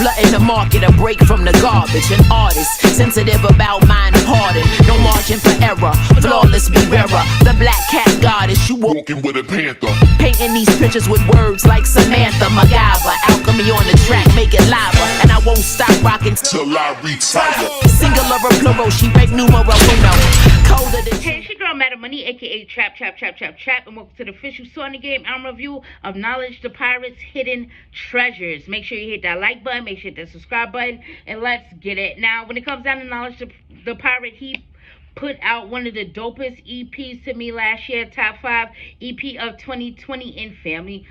Flooding the market, a break from the garbage. An artist, sensitive about mind pardon. No margin for error, flawless be rarer. The black cat goddess, you walking with a panther. Painting these pictures with words like Samantha, MacGyver. Alchemy on the track, make it lava. And I won't stop rocking till I retire. Singular or plural, she break numero uno. Colder than... Hey, it's your girl, Madam Money, aka Trap, and welcome to the official Song the Game album review of Knowledge the Pirate's Hidden Treasures. Make sure you hit that like button, make sure you hit that subscribe button, and let's get it. Now, when it comes down to Knowledge the Pirate, he put out one of the dopest EPs to me last year, top 5 EP of 2020 in Family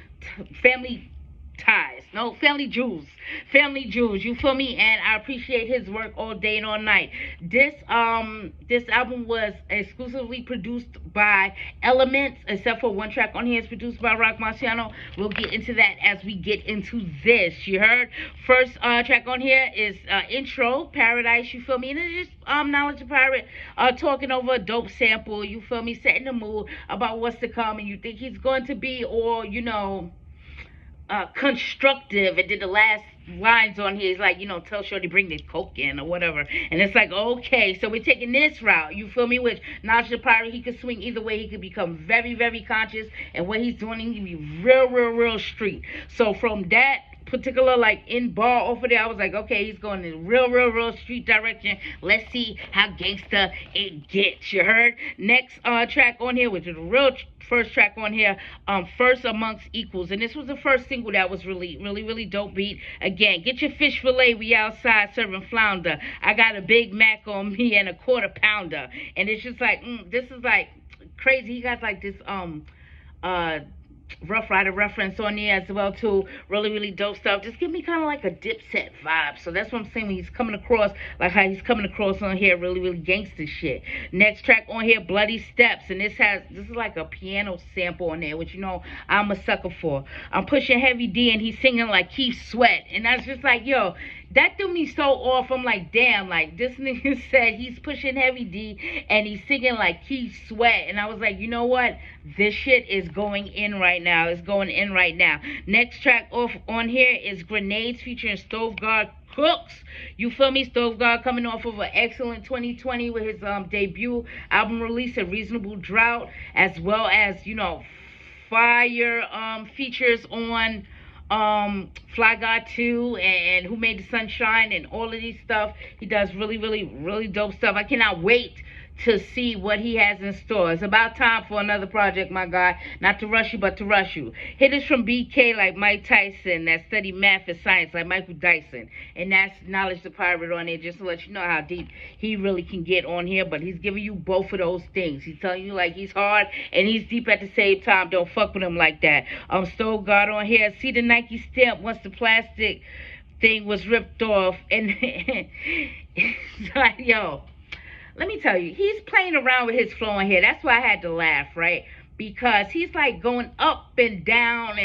Ties. No, Family Jewels, you feel me? And I appreciate his work all day and all night. This album was exclusively produced by Elements, except for one track on here is produced by Rock Marciano. We'll get into that as we get into this. You heard? First track on here is Intro, Paradise, you feel me? And it's just Knowledge the Pirate talking over a dope sample, you feel me? Setting the mood about what's to come, and you think he's going to be, or, you know, constructive. And then the last lines on here is like, you know, tell Shorty bring the coke in or whatever. And it's like, okay, so we're taking this route, you feel me? Which Knowledge the Pirate, he could swing either way. He could become very, very conscious, and what he's doing, he can be real street. So from that particular like in bar over there, I was like, okay, he's going in real street direction. Let's see how gangster it gets. You heard? Next track on here, which is the real first track on here, First Amongst Equals, and this was the first single that was really dope beat. Again, get your fish fillet, we outside serving flounder. I got a Big Mac on me and a quarter pounder, and it's just like this is like crazy. He got like this Rough Rider reference on there as well too. Really dope stuff. Just give me kind of like a Dipset vibe. So that's what I'm saying when he's coming across, like how he's coming across on here, really gangster shit. Next track on here, Bloody Steps, and this is like a piano sample on there, which, you know, I'm a sucker for. I'm pushing Heavy D, and he's singing like Keith Sweat, and that's just like, yo, that threw me so off. I'm like, damn, like this nigga said he's pushing Heavy D and he's singing like Keith Sweat, and I was like, you know what? This shit is going in right now. It's going in right now. Next track off on here is Grenades featuring Stove God Cooks. You feel me? Stove God coming off of an excellent 2020 with his debut album release, A Reasonable Drought, as well as, you know, fire features on Fly God 2 and Who Made the Sunshine and all of these stuff. He does really dope stuff. I cannot wait to see what he has in store. It's about time for another project, my guy. Not to rush you, but to rush you. Hitters from BK like Mike Tyson that study math and science like Michael Dyson. And that's Knowledge the Pirate on there, just to let you know how deep he really can get on here. But he's giving you both of those things. He's telling you like he's hard and he's deep at the same time. Don't fuck with him like that. Stove God on here. See the Nike stamp once the plastic thing was ripped off. And it's like, yo, let me tell you, he's playing around with his flow in here. That's why I had to laugh, right? Because he's like going up and down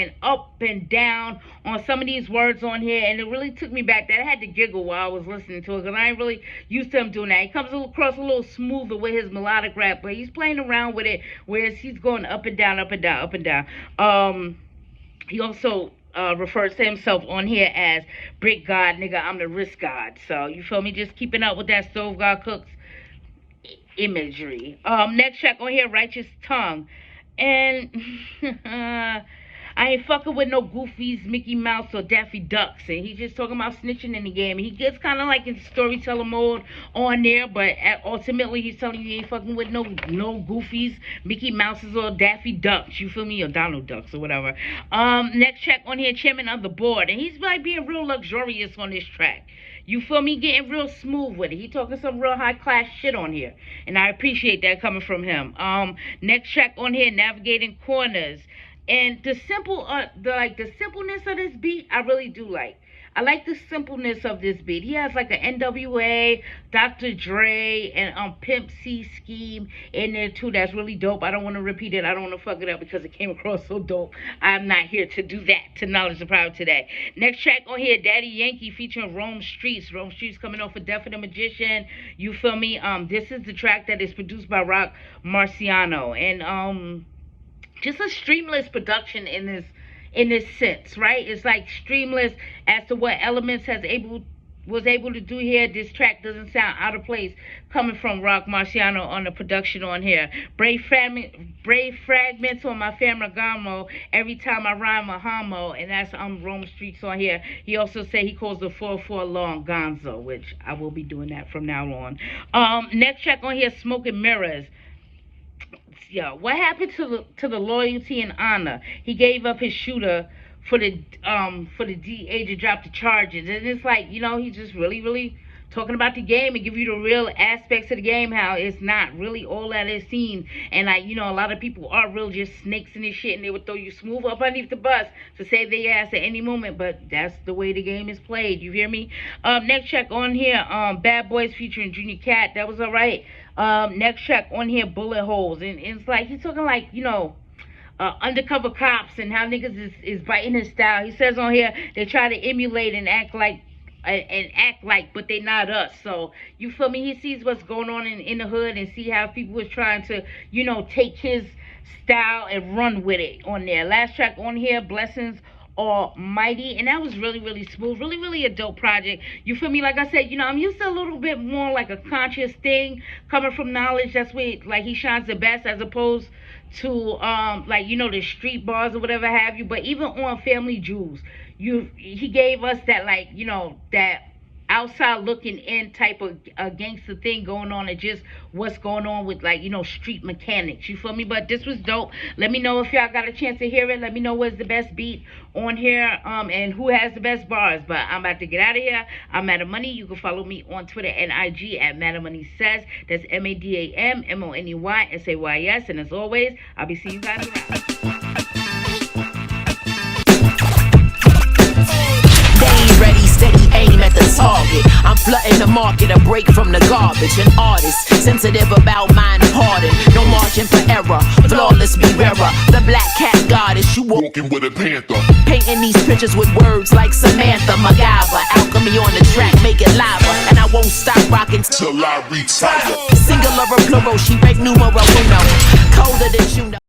on some of these words on here, and it really took me back. That I had to giggle while I was listening to it, because I ain't really used to him doing that. He comes across a little smoother with his melodic rap, but he's playing around with it, whereas he's going up and down. He also refers to himself on here as Brick God, nigga, I'm the Risk God. So, you feel me? Just keeping up with that Stove God Cooks imagery. Next track on here, Righteous Tongue. And I ain't fucking with no Goofies, Mickey Mouse, or Daffy Ducks. And he's just talking about snitching in the game. He gets kind of like in storyteller mode on there, but ultimately he's telling you he ain't fucking with no Goofies, Mickey Mouses, or Daffy Ducks. You feel me? Or Donald Ducks or whatever. Next track on here, Chairman of the Board. And he's like being real luxurious on this track. You feel me? Getting real smooth with it. He talking some real high class shit on here, and I appreciate that coming from him. Next track on here, Navigating Corners, and the simpleness of this beat, I really do like. I like the simpleness of this beat. He has like an NWA, Dr. Dre, and Pimp C Scheme in there too. That's really dope. I don't want to repeat it. I don't want to fuck it up because it came across so dope. I'm not here to do that, to Knowledge the Pirate today. Next track on here, Daddy Yankee featuring Rome Streets. Rome Streets coming off of Deaf and the Magician. You feel me? This is the track that is produced by Rock Marciano. And just a streamless production in in this sense, right? It's like streamless as to what Elements was able to do here. This track doesn't sound out of place coming from Rock Marciano on the production on here. Brave fragments on my Ferragamo every time I rhyme a homo, and that's Rome Streets on here. He also said he calls the 4-4 long Gonzo, which I will be doing that from now on. Next track on here, Smoke and Mirrors. Yo, what happened to the loyalty and honor? He gave up his shooter for the DA to drop the charges, and it's like, you know, he's just really talking about the game and give you the real aspects of the game, how it's not really all that it seems. And like, you know, a lot of people are real just snakes in this shit, and they would throw you smooth up underneath the bus to save their ass at any moment, but that's the way the game is played, you hear me? Next track on here, Bad Boys featuring Junior Cat, that was alright. Next track on here, Bullet Holes, and it's like, he's talking like, you know, undercover cops and how niggas is biting his style. He says on here they try to emulate and act like, but they not us. So you feel me? He sees what's going on in the hood and see how people was trying to, you know, take his style and run with it on there. Last track on here, Blessings Almighty, and that was really smooth, really a dope project. You feel me? Like I said, you know, I'm used to a little bit more like a conscious thing coming from knowledge. That's where like he shines the best, as opposed to like, you know, the street bars or whatever have you. But even on Family Jewels, he gave us that, like, you know, that outside looking in type of gangster thing going on, and just what's going on with, like, you know, street mechanics, you feel me? But this was dope. Let me know if y'all got a chance to hear it. Let me know what's the best beat on here, and who has the best bars. But I'm about to get out of here. I'm Madam Money. You can follow me on Twitter and IG at Madam Money Says. That's MADAMMONEYSAYS. And as always, I'll be seeing you guys around. Ready, steady, aim at the target. I'm flooding the market, a break from the garbage. An artist, sensitive about mind pardon. No margin for error, flawless be rarer. The black cat goddess, you walking with a panther. Painting these pictures with words like Samantha MacGyver. Alchemy on the track, make it lava. And I won't stop rocking till I retire. Singular or plural, she break numero uno. Colder than you know.